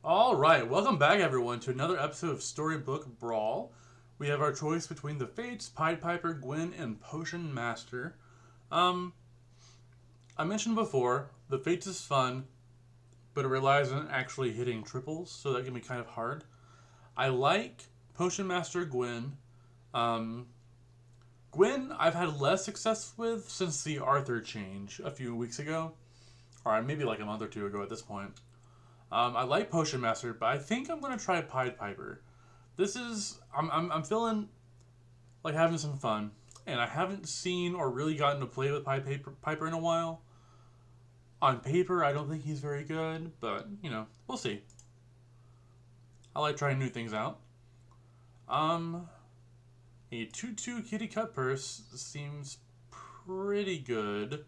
All right, welcome back, everyone, to another episode of Storybook Brawl. We have our choice between the Fates, Pied Piper, Gwyn, and Potion Master. Um, I mentioned before, the Fates is fun, but it relies on actually hitting triples, so that can be kind of hard. I like Potion Master Gwyn. Um, Gwyn, I've had less success with since the Arthur change a few weeks ago, or maybe like a month or two ago at this point. I like Potion Master, but I think I'm gonna try Pied Piper. I'm feeling like having some fun, and I haven't seen or really gotten to play with Piper in a while. On paper, I don't think he's very good, but we'll see. I like trying new things out. Um, a 2/2 Kitty Cut Purse seems pretty good.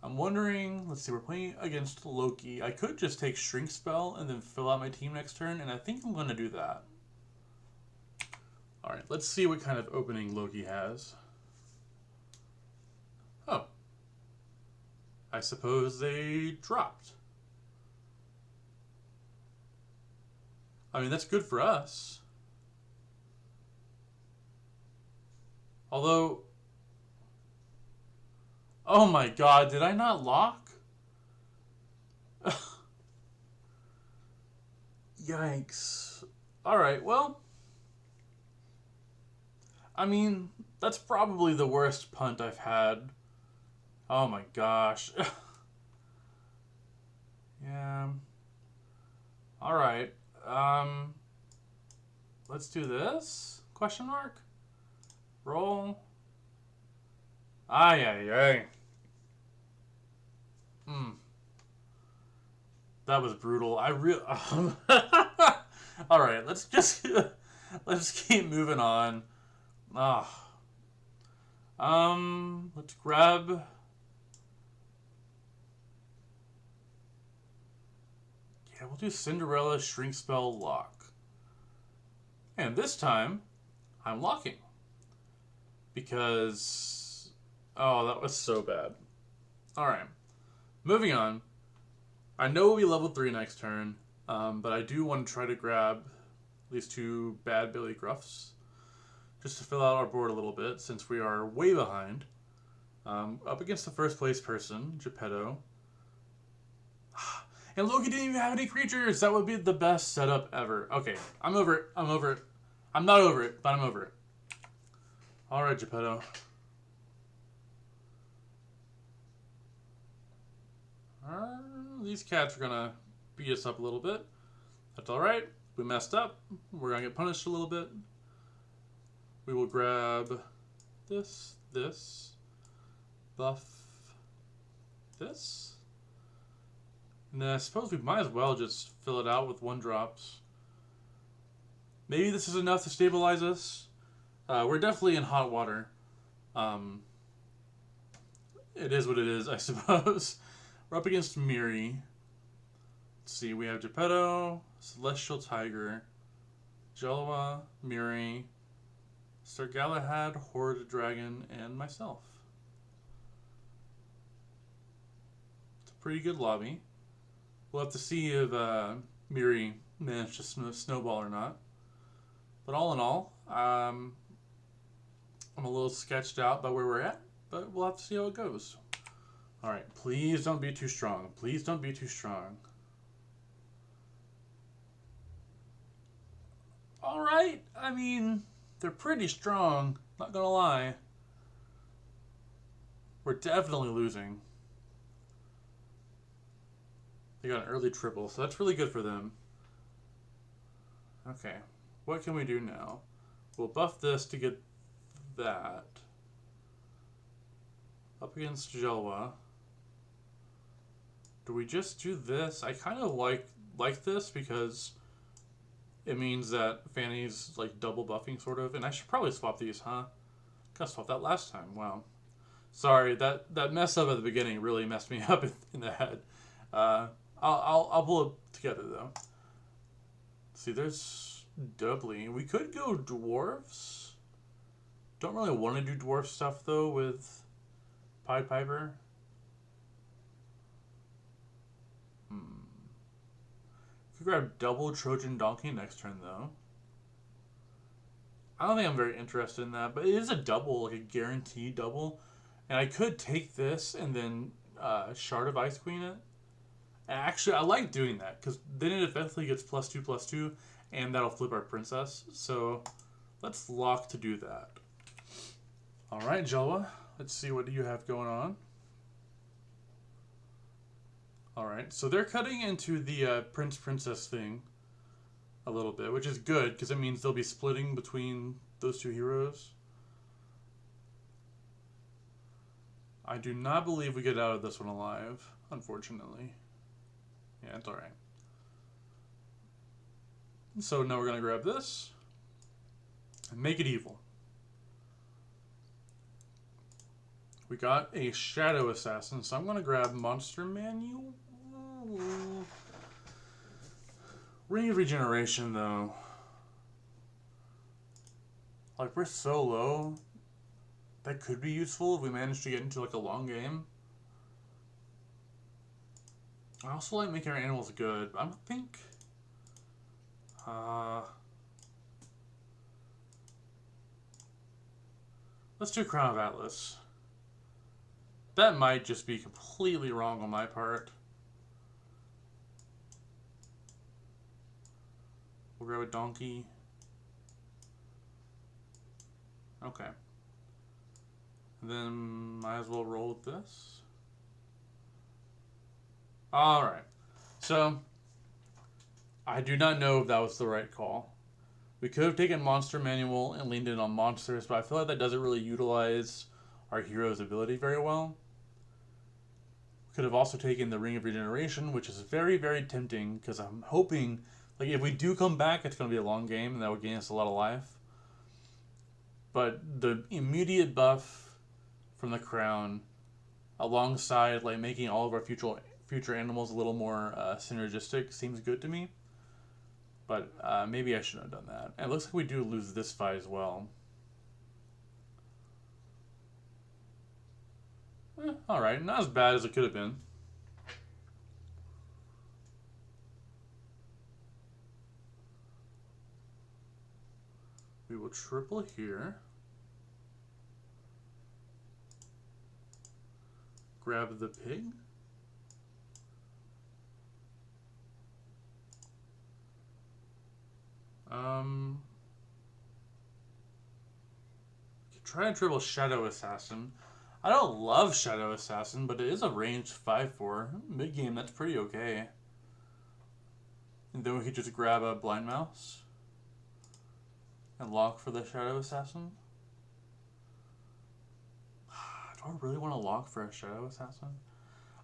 I'm wondering, let's see, we're playing against Loki. I could just take Shrink Spell and then fill out my team next turn, and I think I'm going to do that. Alright, let's see what kind of opening Loki has. Oh. I suppose they dropped. I mean, that's good for us. Although... Oh my god, did I not lock? Yikes. Alright, well... I mean, that's probably the worst punt I've had. Oh my gosh. Yeah. Alright. Um... Let's do this? Question mark? Roll. Ay, ay, ay. Hmm. That was brutal. All right, let's keep moving on. Ah. Let's grab. Yeah, we'll do Cinderella Shrink Spell Lock. And this time, I'm locking because that was so bad. All right, moving on. I know we'll be level 3 next turn, but I do want to try to grab these two bad Billy Gruffs just to fill out our board a little bit since we are way behind. Up against the first place person, Geppetto. And Loki didn't even have any creatures. That would be the best setup ever. Okay, I'm over it. I'm over it. I'm not over it, but I'm over it. All right, Geppetto. These cats are gonna beat us up a little bit. That's all right. We messed up. We're gonna get punished a little bit. We will grab this, buff this, and then I suppose we might as well just fill it out with 1-drops. Maybe this is enough to stabilize us. We're definitely in hot water. It is what it is, I suppose. We're up against Miri. Let's see, we have Geppetto, Celestial Tiger, Jelwa, Miri, Sir Galahad, Horde Dragon, and myself. It's a pretty good lobby. We'll have to see if Miri managed to snowball or not. But all in all, I'm a little sketched out by where we're at, but we'll have to see how it goes. Alright, please don't be too strong. Please don't be too strong. Alright, I mean, they're pretty strong, not gonna lie. We're definitely losing. They got an early triple, so that's really good for them. Okay, what can we do now? We'll buff this to get that. Up against Jelwa. Do we just do this? I kind of like this because it means that Fanny's like double buffing sort of, and I should probably swap these, huh? Gotta swap that last time. Wow. Sorry, that mess up at the beginning really messed me up in the head. I'll pull it together though. See, there's doubly. We could go dwarves. Don't really want to do dwarf stuff though with Pied Piper. Could grab double Trojan Donkey next turn, though. I don't think I'm very interested in that, but it is a double, like a guaranteed double. And I could take this and then Shard of Ice Queen it. And actually, I like doing that, because then it effectively gets +2/+2, and that'll flip our princess. So let's lock to do that. Alright, Jelwa, let's see what you have going on. Alright, so they're cutting into the Prince-Princess thing a little bit, which is good, because it means they'll be splitting between those two heroes. I do not believe we get out of this one alive, unfortunately. Yeah, it's alright. So now we're going to grab this and make it evil. We got a Shadow Assassin, so I'm going to grab Monster Manual. Ring of Regeneration, though. Like, we're so low. That could be useful if we manage to get into, like, a long game. I also like making our animals good, but I don't think... let's do Crown of Atlas. That might just be completely wrong on my part. We'll grab a donkey. Okay. And then might as well roll with this. Alright. So, I do not know if that was the right call. We could have taken Monster Manual and leaned in on monsters, but I feel like that doesn't really utilize our hero's ability very well. We could have also taken the Ring of Regeneration, which is very, very tempting, because I'm hoping, like, if we do come back, it's going to be a long game, and that would gain us a lot of life. But the immediate buff from the crown, alongside, like, making all of our future animals a little more synergistic, seems good to me. But maybe I shouldn't have done that. And it looks like we do lose this fight as well. Alright, not as bad as it could have been. We will triple here. Grab the pig. Try and triple Shadow Assassin. I don't love Shadow Assassin, but it is a ranged 5/4. Mid-game, that's pretty okay. And then we could just grab a Blind Mouse and lock for the Shadow Assassin. Do I really want to lock for a Shadow Assassin?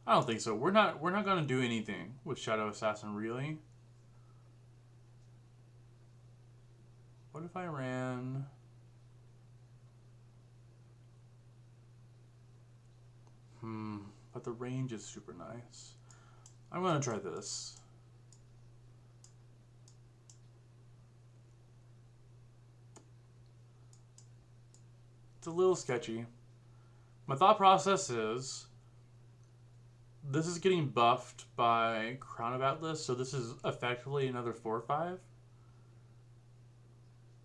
I don't think so. We're not going to do anything with Shadow Assassin, really. What if I ran... but the range is super nice. I'm going to try this. It's a little sketchy. My thought process is this is getting buffed by Crown of Atlas, so this is effectively another 4/5.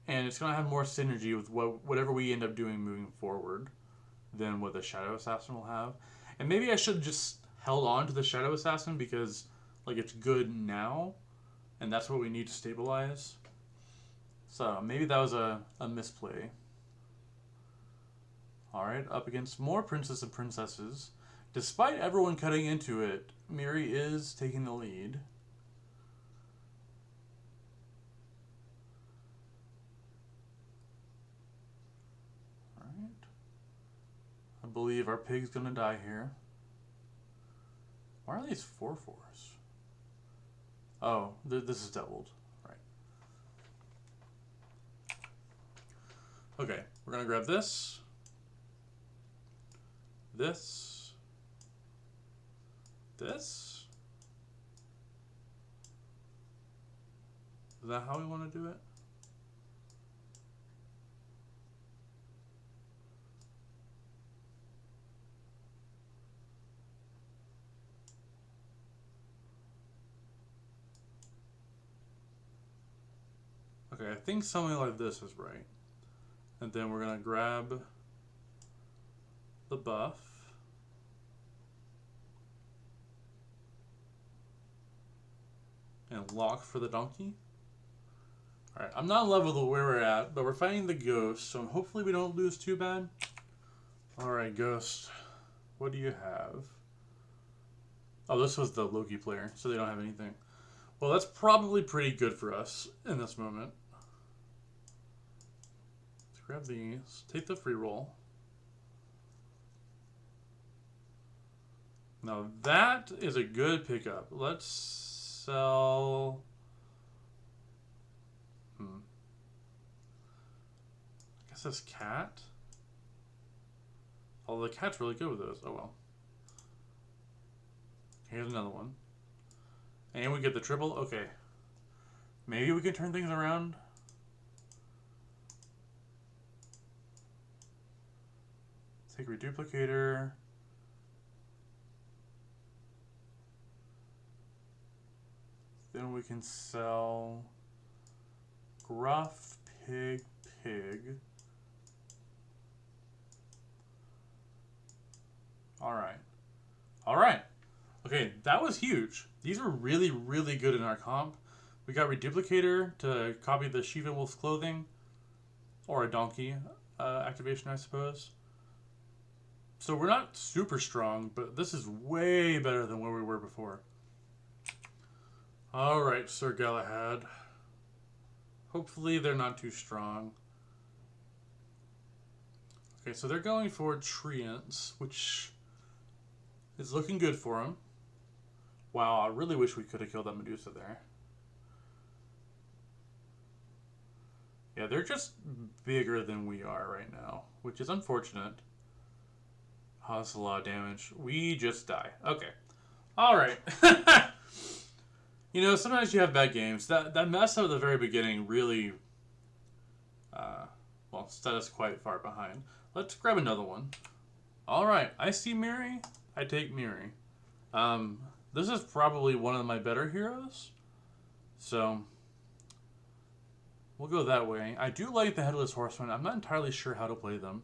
And it's going to have more synergy with whatever we end up doing moving forward than what the Shadow Assassin will have. And maybe I should have just held on to the Shadow Assassin because, like, it's good now, and that's what we need to stabilize. So maybe that was a misplay. Alright, up against more Princess and Princesses. Despite everyone cutting into it, Miri is taking the lead. I believe our pig's gonna die here. Why are these 4/4s? Oh, this is doubled. Right. Okay, we're gonna grab this. This. This. Is that how we want to do it? Okay, I think something like this is right. And then we're going to grab the buff. And lock for the donkey. Alright, I'm not in love with where we're at, but we're fighting the ghost, so hopefully we don't lose too bad. Alright, ghost. What do you have? Oh, this was the Loki player, so they don't have anything. Well, that's probably pretty good for us in this moment. Let's grab these. Take the free roll. Now that is a good pickup. Let's sell... I guess this cat? Although the cat's really good with those. Oh well. Here's another one. And we get the triple. Okay. Maybe we can turn things around. Take reduplicator. Then we can sell gruff, pig, pig. Alright. Alright. Okay, that was huge. These are really, really good in our comp. We got reduplicator to copy the Shiva Wolf's clothing. Or a donkey activation, I suppose. So we're not super strong, but this is way better than where we were before. Alright, Sir Galahad. Hopefully they're not too strong. Okay, so they're going for Treants, which is looking good for them. Wow, I really wish we could have killed that Medusa there. Yeah, they're just bigger than we are right now, which is unfortunate. Oh, that's a lot of damage. We just die. Okay. Alright. You know, sometimes you have bad games. That mess up at the very beginning really, well, set us quite far behind. Let's grab another one. Alright, I see Miri. I take Miri. This is probably one of my better heroes. So, we'll go that way. I do like the Headless Horseman. I'm not entirely sure how to play them.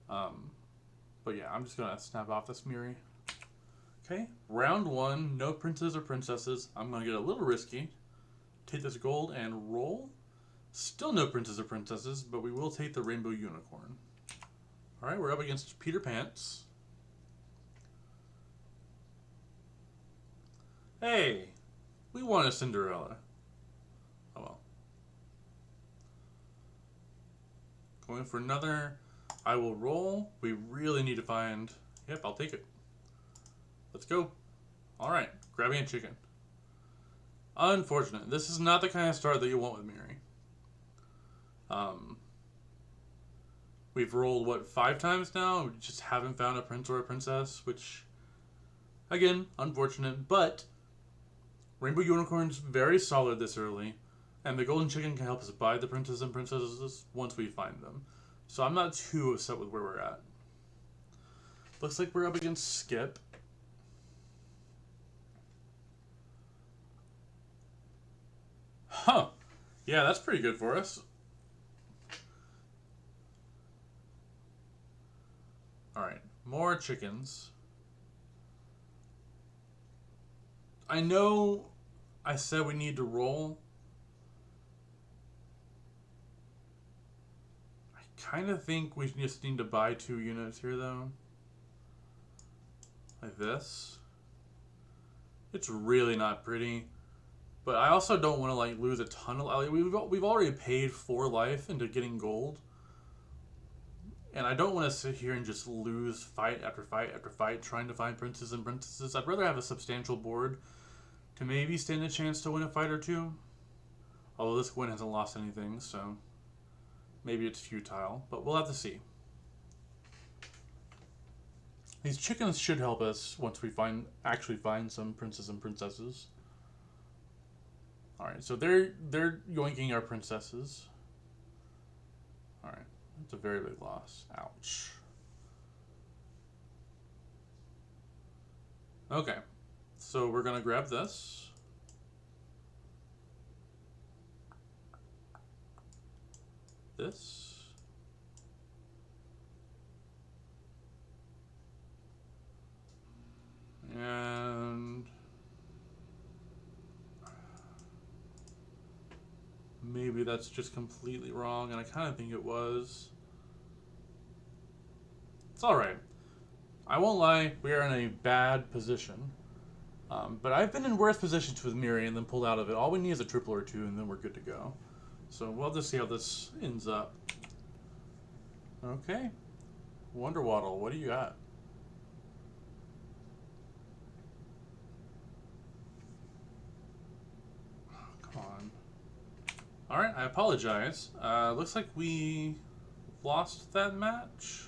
But yeah, I'm just going to snap off this Miri. Okay, round one, no princes or princesses. I'm going to get a little risky. Take this gold and roll. Still no princes or princesses, but we will take the Rainbow Unicorn. Alright, we're up against Peter Pants. Hey, we want a Cinderella. Oh well. Going for another. I will roll. We really need to find... Yep, I'll take it. Let's go. Alright, grabbing a chicken. Unfortunate. This is not the kind of start that you want with Miri. We've rolled, what, 5 times now? We just haven't found a prince or a princess, which, again, unfortunate. But Rainbow Unicorn's very solid this early, and the Golden Chicken can help us buy the princes and princesses once we find them. So I'm not too upset with where we're at. Looks like we're up against Skip. Huh. Yeah, that's pretty good for us. Alright, more chickens. I know I said we need to roll. I kind of think we just need to buy 2 units here, though. Like this. It's really not pretty. But I also don't want to like lose a ton of... Like, we've already paid 4 life into getting gold. And I don't want to sit here and just lose fight after fight after fight trying to find princes and princesses. I'd rather have a substantial board to maybe stand a chance to win a fight or 2. Although this win hasn't lost anything, so maybe it's futile. But we'll have to see. These chickens should help us once we actually find some princes and princesses. Alright, so they're yoinking our princesses. Alright, that's a very big loss. Ouch. Okay, so So we're going to grab this. this. And maybe that's just completely wrong, and I kind of think it was. It's alright. I won't lie, we are in a bad position. But I've been in worse positions with Miri and then pulled out of it. All we need is a triple or two, and then we're good to go. So we'll just see how this ends up. Okay. Wonder Waddle, what do you got? Come on. Alright, I apologize. Looks like we lost that match.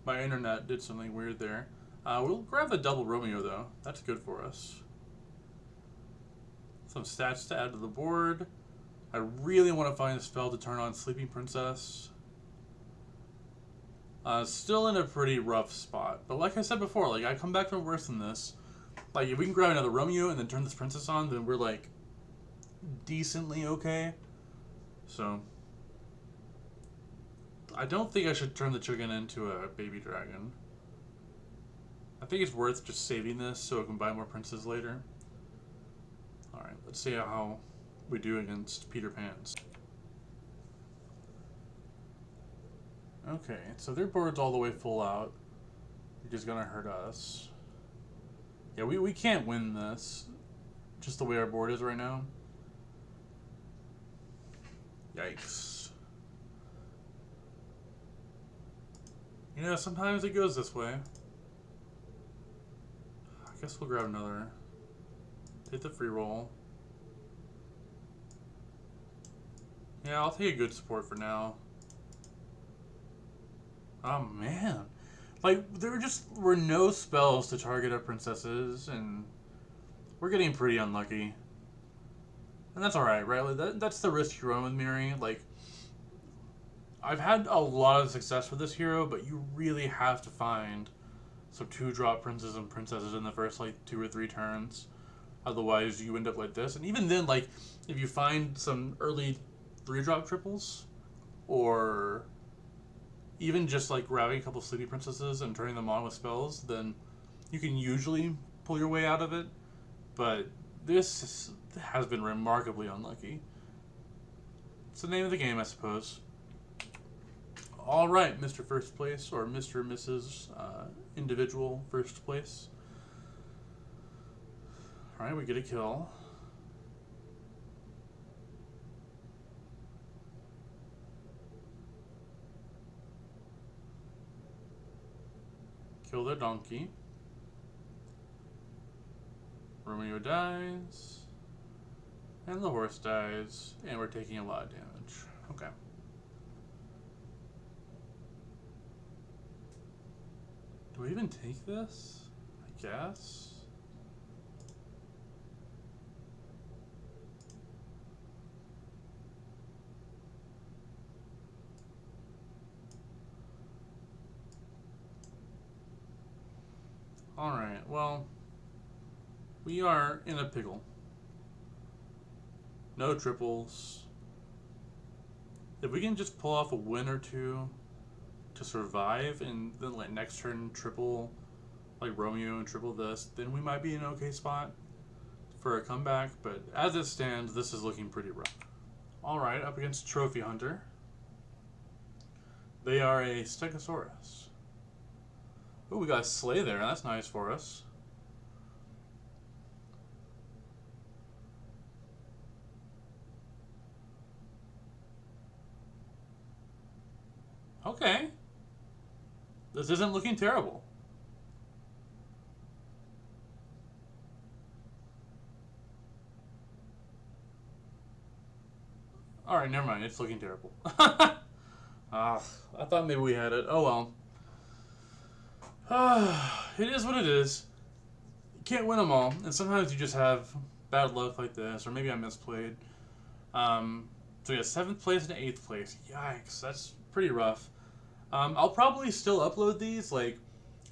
My internet did something weird there. We'll grab the double Romeo, though. That's good for us. Some stats to add to the board. I really want to find a spell to turn on Sleeping Princess. Still in a pretty rough spot. But like I said before, like I come back from worse than this. Like if we can grab another Romeo and then turn this princess on, then we're like decently okay. So I don't think I should turn the chicken into a baby dragon. I think it's worth just saving this so I can buy more princes later. Alright, let's see how we do against Peter Pan's. Okay, so their board's all the way full out, which is gonna hurt us. Yeah, we can't win this, just the way our board is right now. Yikes. You know, sometimes it goes this way. I guess we'll grab another. Take the free roll. Yeah, I'll take a good support for now. Oh man. Like, there just were no spells to target our princesses, and we're getting pretty unlucky. And that's alright, right? Like, that's the risk you run with Miri. Like, I've had a lot of success with this hero, but you really have to find some 2-drop princes and princesses in the first, like, 2 or 3 turns. Otherwise, you end up like this. And even then, like, if you find some early 3-drop triples, or even just, like, grabbing a couple Sleepy Princesses and turning them on with spells, then you can usually pull your way out of it. But this has been remarkably unlucky. It's the name of the game, I suppose. Alright, Mr. First Place, or Mr. and Mrs. Individual First Place. Alright, we get a kill. Kill their donkey. Romeo dies. And the horse dies. And we're taking a lot of damage. Okay. Do we even take this? I guess. Alright, well, we are in a pickle. No triples. If we can just pull off a win or two to survive, and then like next turn triple like Romeo and triple this, then we might be in an okay spot for a comeback, but as it stands, this is looking pretty rough. Alright, up against Trophy Hunter. They are a Stegosaurus. Oh, we got a sleigh there. That's nice for us. Okay. This isn't looking terrible. Alright, never mind. It's looking terrible. I thought maybe we had it. Oh well. It is what it is. You can't win them all, and sometimes you just have bad luck like this, or maybe I misplayed. So yeah, 7th place and 8th place. Yikes, that's pretty rough. I'll probably still upload these. Like,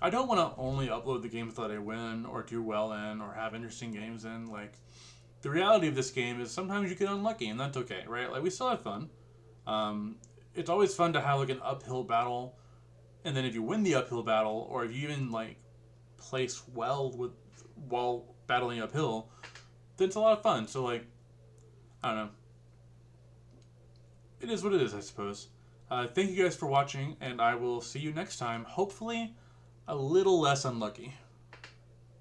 I don't want to only upload the games that I win or do well in or have interesting games in. Like, the reality of this game is sometimes you get unlucky, and that's okay, right? Like, we still have fun. Um, it's always fun to have like an uphill battle, and then if you win the uphill battle, or if you even like place well with while battling uphill, then it's a lot of fun. So like, I don't know. It is what it is, I suppose. Thank you guys for watching, and I will see you next time. Hopefully, a little less unlucky.